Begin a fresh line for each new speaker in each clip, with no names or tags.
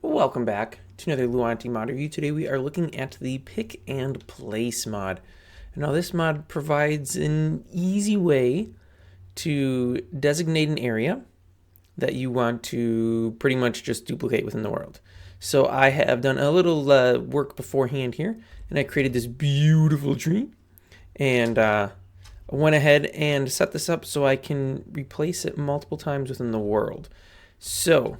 Welcome back to another Luanti mod review. Today we are looking at the Pick and Place mod. Now this mod provides an easy way to designate an area that you want to pretty much just duplicate within the world. So I have done a little work beforehand here, and I created this beautiful tree, and went ahead and set this up so I can replace it multiple times within the world. So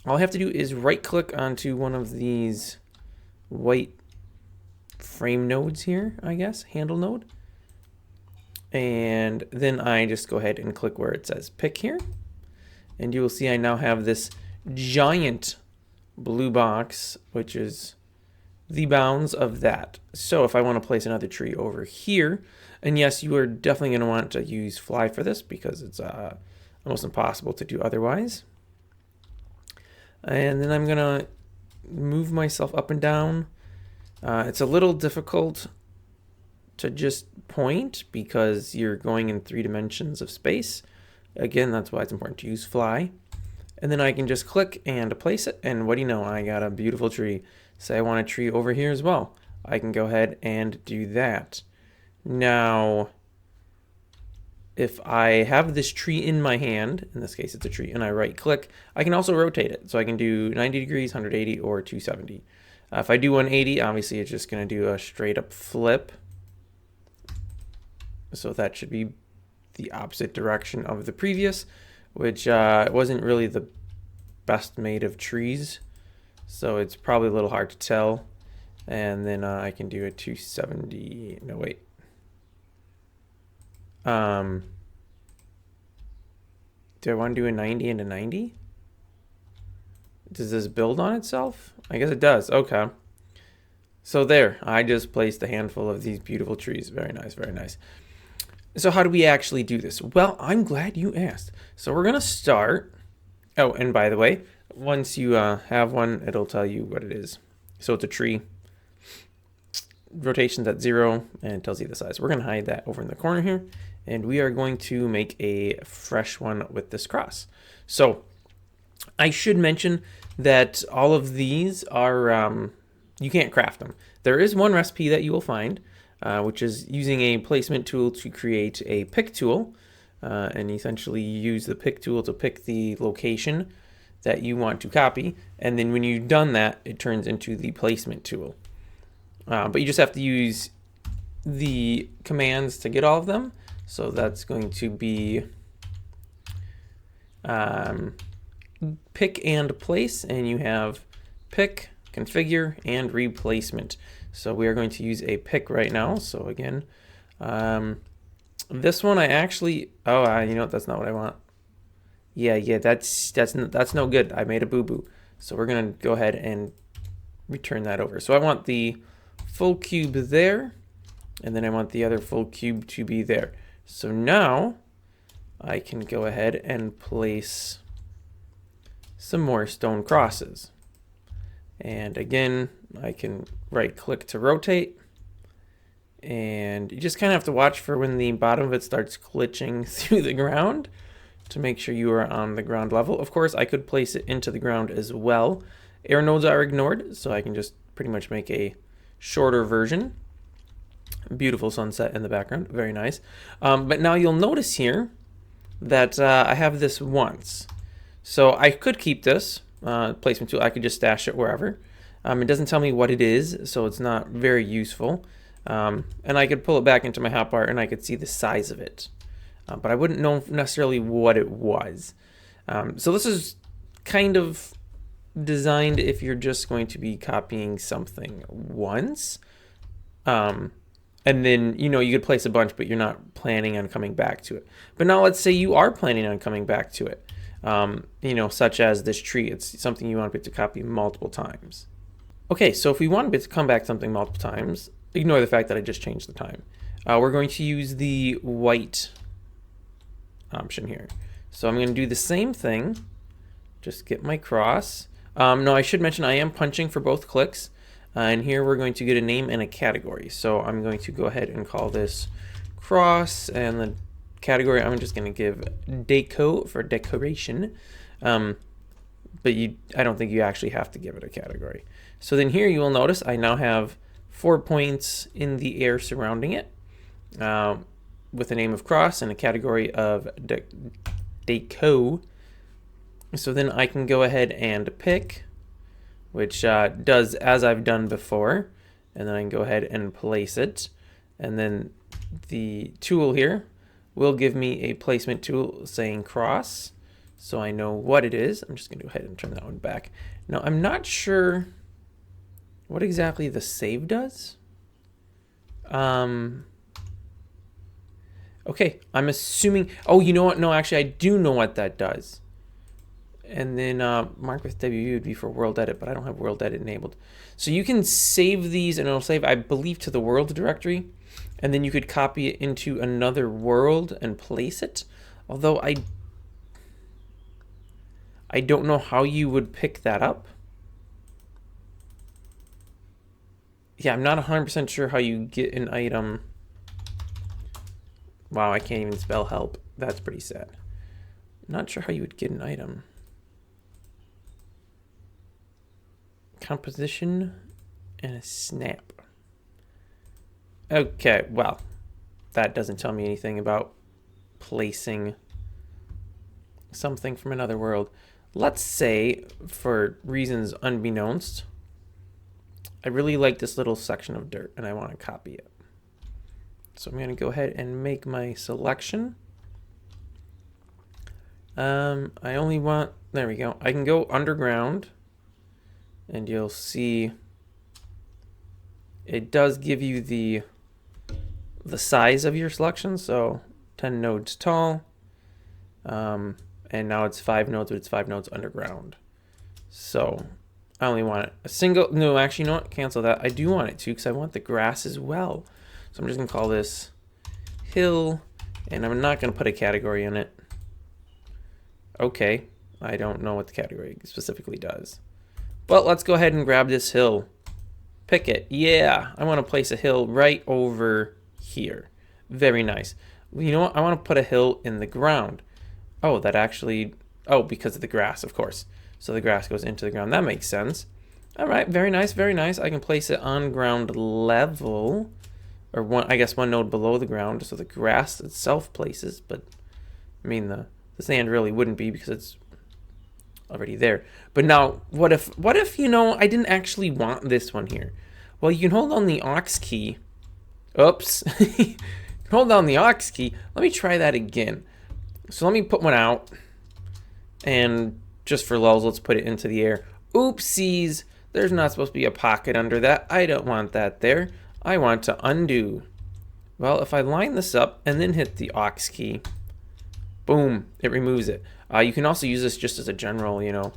all I have to do is right click onto one of these white frame nodes here, I guess, handle node. And then I just go ahead and click where it says pick here. And you will see I now have this giant blue box, which is the bounds of that. So if I want to place another tree over here, and yes, you are definitely going to want to use fly for this because it's almost impossible to do otherwise. And then I'm gonna move myself up and down. It's a little difficult to just point because you're going in 3 dimensions of space. Again, that's why it's important to use fly. And then I can just click and place it, and what do you know, I got a beautiful tree. Say I want a tree over here as well. I can go ahead and do that. Now, if I have this tree in my hand, in this case it's a tree, and I right click, I can also rotate it. So I can do 90 degrees, 180, or 270. If I do 180, obviously it's just going to do a straight up flip. So that should be the opposite direction of the previous, which wasn't really the best made of trees. So it's probably a little hard to tell. And then I can do a 270, no wait. Do I want to do a 90 and a 90? Does this build on itself? I guess it does. Okay. So there, I just placed a handful of these beautiful trees. Very nice, very nice. So how do we actually do this? Well, I'm glad you asked. So we're going to start. Oh, and by the way, once you have one, it'll tell you what it is. So it's a tree. Rotation's at 0 and it tells you the size. We're going to hide that over in the corner here, and we are going to make a fresh one with this cross. So I should mention that all of these are you can't craft them. There is one recipe that you will find, which is using a placement tool to create a pick tool, and essentially you use the pick tool to pick the location that you want to copy, and then when you've done that, it turns into the placement tool. But you just have to use the commands to get all of them. So that's going to be pick and place, and you have pick, configure, and replacement. So we are going to use a pick right now. So again, this one I actually, you know what, that's not what I want. Yeah, that's no good. I made a boo-boo. So we're gonna go ahead and return that over. So I want the full cube there, and then I want the other full cube to be there. So now I can go ahead and place some more stone crosses. And again, I can right click to rotate, and you just kind of have to watch for when the bottom of it starts glitching through the ground to make sure you are on the ground level. Of course, I could place it into the ground as well. Air nodes are ignored, so I can just pretty much make a shorter version. Beautiful sunset in the background, very nice. But now you'll notice here that I have this once. So I could keep this placement tool. I could just stash it wherever. It doesn't tell me what it is, so it's not very useful. And I could pull it back into my hotbar and I could see the size of it. But I wouldn't know necessarily what it was. So this is kind of designed if you're just going to be copying something once. And then, you know, you could place a bunch, but you're not planning on coming back to it. But now let's say you are planning on coming back to it. You know, such as this tree. It's something you want to copy multiple times. Okay, so if we want to come back to something multiple times, ignore the fact that I just changed the time. We're going to use the white option here. So I'm going to do the same thing. Just get my cross. No, I should mention I am punching for both clicks. And here we're going to get a name and a category. So I'm going to go ahead and call this cross, and the category I'm just going to give deco for decoration. but I don't think you actually have to give it a category. So then here you will notice I now have 4 points in the air surrounding it, with a name of cross and a category of deco. So then I can go ahead and pick, which does as I've done before, and then I can go ahead and place it. And then the tool here will give me a placement tool saying cross, so I know what it is. I'm just going to go ahead and turn that one back. Now, I'm not sure what exactly the save does. Okay, I'm assuming, oh, you know what? No, actually, I do know what that does. And then mark with WU would be for world edit, but I don't have world edit enabled. So you can save these, and it'll save, I believe, to the world directory. And then you could copy it into another world and place it. Although I don't know how you would pick that up. Yeah, I'm not 100% sure how you get an item. Wow, I can't even spell help. That's pretty sad. Not sure how you would get an item. Composition and a snap. Okay, well, that doesn't tell me anything about placing something from another world. Let's say, for reasons unbeknownst, I really like this little section of dirt and I want to copy it. So I'm going to go ahead and make my selection. I only want, there we go. I can go underground and you'll see it does give you the size of your selection. So 10 nodes tall. And now it's 5 nodes, but it's 5 nodes underground. So I only want a single, no, actually, you know what? Cancel that. I do want it to because I want the grass as well. So I'm just going to call this hill, and I'm not going to put a category in it. Okay, I don't know what the category specifically does. But let's go ahead and grab this hill. Pick it. Yeah, I want to place a hill right over here. Very nice. You know what? I want to put a hill in the ground. Oh, that actually, oh, because of the grass, of course. So the grass goes into the ground. That makes sense. All right, very nice, very nice. I can place it on ground level, or one, I guess one node below the ground, so the grass itself places, but I mean the sand really wouldn't be because it's already there. But now, what if, you know, I didn't actually want this one here? Well, you can hold on the aux key. Oops. Hold down the aux key. Let me try that again. So let me put one out, and just for lulz, let's put it into the air. Oopsies, there's not supposed to be a pocket under that. I don't want that there. I want to undo. Well, if I line this up and then hit the aux key, boom, it removes it. You can also use this just as a general, you know,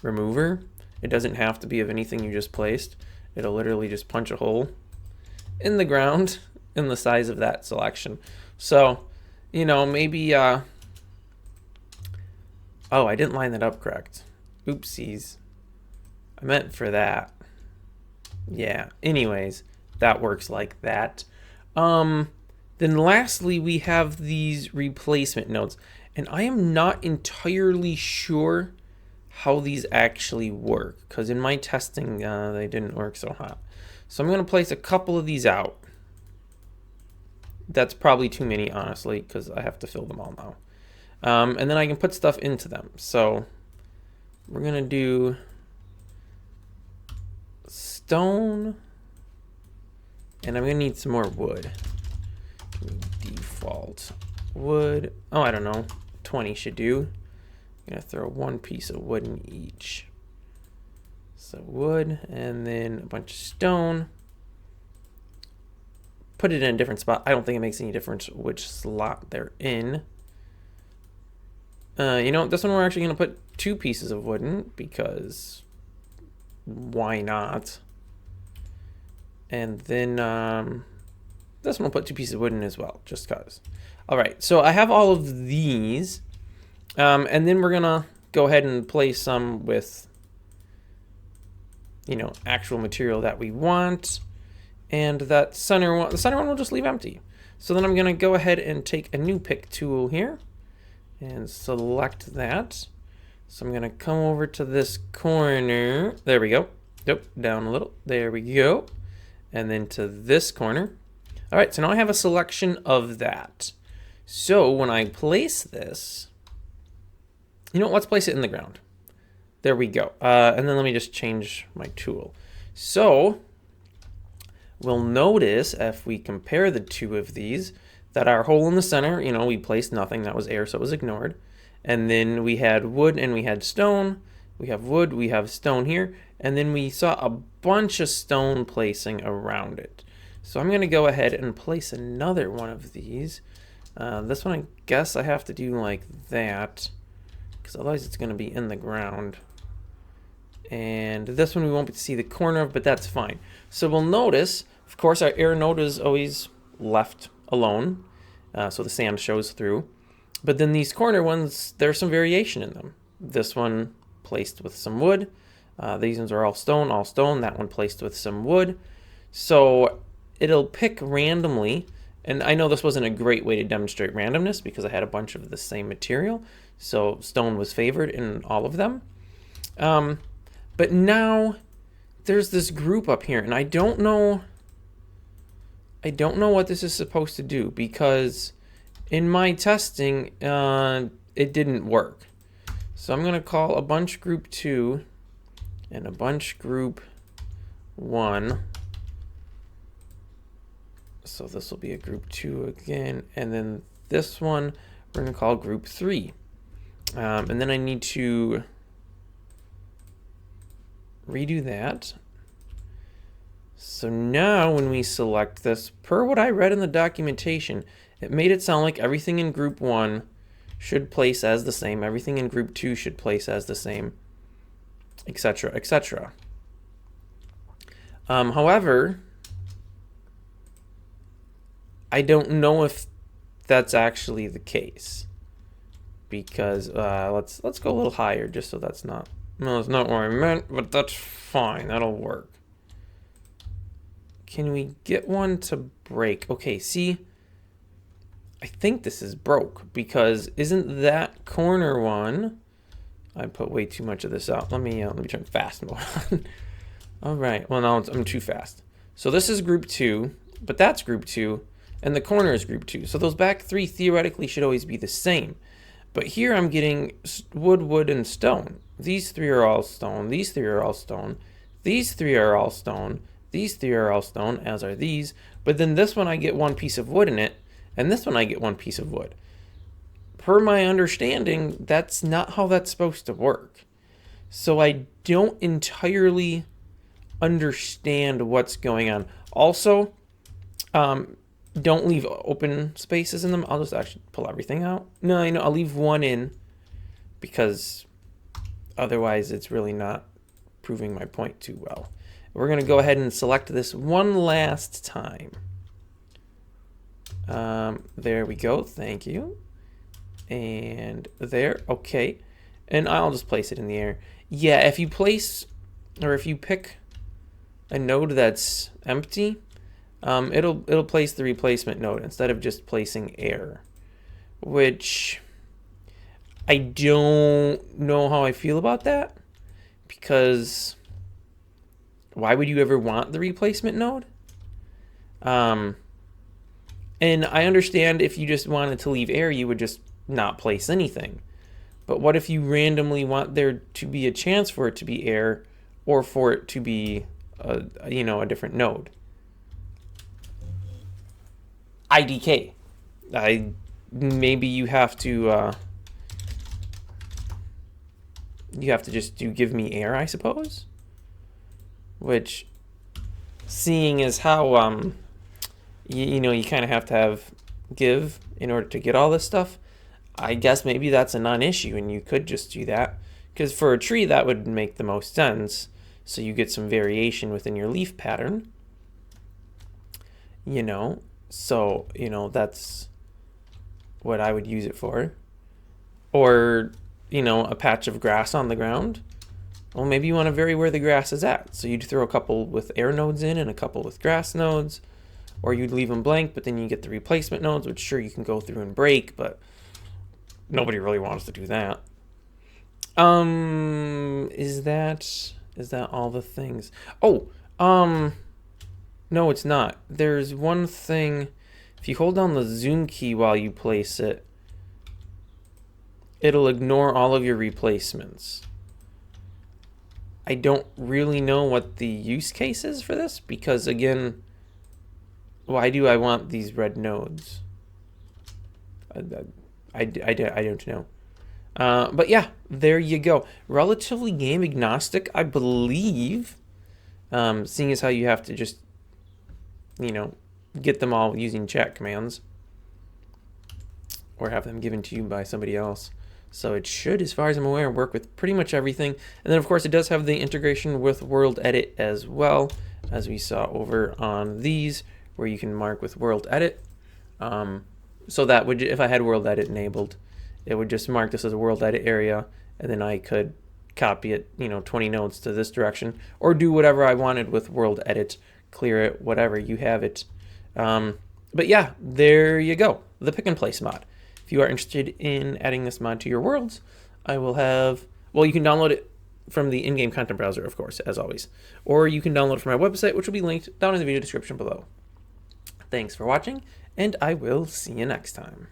remover. It doesn't have to be of anything you just placed. It'll literally just punch a hole in the ground in the size of that selection. So, you know, maybe, oh, I didn't line that up correct. Oopsies. I meant for that. Yeah, anyways, that works like that. Then lastly, we have these replacement nodes. And I am not entirely sure how these actually work, because in my testing, they didn't work so hot. So I'm going to place a couple of these out. That's probably too many, honestly, because I have to fill them all now. And then I can put stuff into them. So we're going to do stone, and I'm going to need some more wood. Default wood. Oh, I don't know. 20 should do. I'm going to throw one piece of wood in each. So wood, and then a bunch of stone. Put it in a different spot. I don't think it makes any difference which slot they're in. You know, this one we're actually going to put 2 pieces of wood in, because why not? And then this one we'll put 2 pieces of wood in as well, just because. All right, so I have all of these. And then we're going to go ahead and place some with, you know, actual material that we want. And that center one, the center one we'll just leave empty. So then I'm going to go ahead and take a new pick tool here and select that. So I'm gonna come over to this corner. There we go. Nope, down a little. There we go. And then to this corner. All right, so now I have a selection of that. So when I place this, you know what, let's place it in the ground. There we go. And then let me just change my tool. So we'll notice if we compare the two of these that our hole in the center, you know, we placed nothing. That was air, so it was ignored. And then we had wood and we had stone. We have wood, we have stone here. And then we saw a bunch of stone placing around it. So I'm going to go ahead and place another one of these. This one, I guess I have to do like that, because otherwise it's going to be in the ground. And this one we won't see the corner of, but that's fine. So we'll notice, of course, our air node is always left alone, so the sand shows through. But then these corner ones, there's some variation in them. This one placed with some wood. These ones are all stone, all stone. That one placed with some wood. So it'll pick randomly. And I know this wasn't a great way to demonstrate randomness because I had a bunch of the same material. So stone was favored in all of them. But now there's this group up here, and I don't know what this is supposed to do, because in my testing, it didn't work. So I'm going to call a bunch group 2 and a bunch group 1. So this will be a group 2 again. And then this one we're going to call group 3. And then I need to redo that. So now when we select this, per what I read in the documentation, it made it sound like everything in group 1 should place as the same, everything in group 2 should place as the same, etc., etc. However, I don't know if that's actually the case, because let's go a little higher, just so that's not, no, that's not what I meant, but that's fine, that'll work. Can we get one to break? Okay, see, I think this is broke, because isn't that corner one, I put way too much of this out. Let me turn fast mode on. All right, well now I'm too fast. So this is group 2, but that's group 2, and the corner is group 2. So those back 3 theoretically should always be the same. But here I'm getting wood, wood, and stone. These 3 are all stone. These 3 are all stone. These 3 are all stone. These 3 are all stone, as are these. But then this one I get 1 piece of wood in it, and this one I get 1 piece of wood. Per my understanding, that's not how that's supposed to work. So I don't entirely understand what's going on. Also, don't leave open spaces in them. I'll just actually pull everything out. No, you know, I'll leave 1 in, because otherwise it's really not proving my point too well. We're going to go ahead and select this one last time. There we go. Thank you. And there. Okay. And I'll just place it in the air. Yeah, if you place, or if you pick a node that's empty, it'll place the replacement node instead of just placing air, which I don't know how I feel about that, because why would you ever want the replacement node? And I understand if you just wanted to leave air, you would just not place anything. But what if you randomly want there to be a chance for it to be air, or for it to be a different node? IDK. Maybe you have to just give me air, I suppose. Which, seeing as how you kind of have to have give in order to get all this stuff, I guess maybe that's a non-issue and you could just do that, because for a tree that would make the most sense, so you get some variation within your leaf pattern, so that's what I would use it for. Or a patch of grass on the ground, well, maybe you want to vary where the grass is at, so you'd throw a couple with air nodes in and a couple with grass nodes. Or you'd leave them blank, but then you get the replacement nodes, which sure you can go through and break, but nobody really wants to do that. Is that all the things? Oh, no, it's not. There's one thing. If you hold down the zoom key while you place it, it'll ignore all of your replacements. I don't really know what the use case is for this because, again, why do I want these red nodes? I don't know. But yeah, there you go. Relatively game agnostic, I believe, seeing as how you have to just, get them all using chat commands or have them given to you by somebody else. So it should, as far as I'm aware, work with pretty much everything. And then, of course, it does have the integration with World Edit as well, as we saw over on these, where you can mark with World Edit. So that would, if I had World Edit enabled, it would just mark this as a World Edit area, and then I could copy it, 20 nodes to this direction, or do whatever I wanted with World Edit, clear it, whatever, you have it. But yeah, there you go, the pick and place mod. If you are interested in adding this mod to your worlds, I will have, well, you can download it from the in-game content browser, of course, as always. Or you can download it from my website, which will be linked down in the video description below. Thanks for watching, and I will see you next time.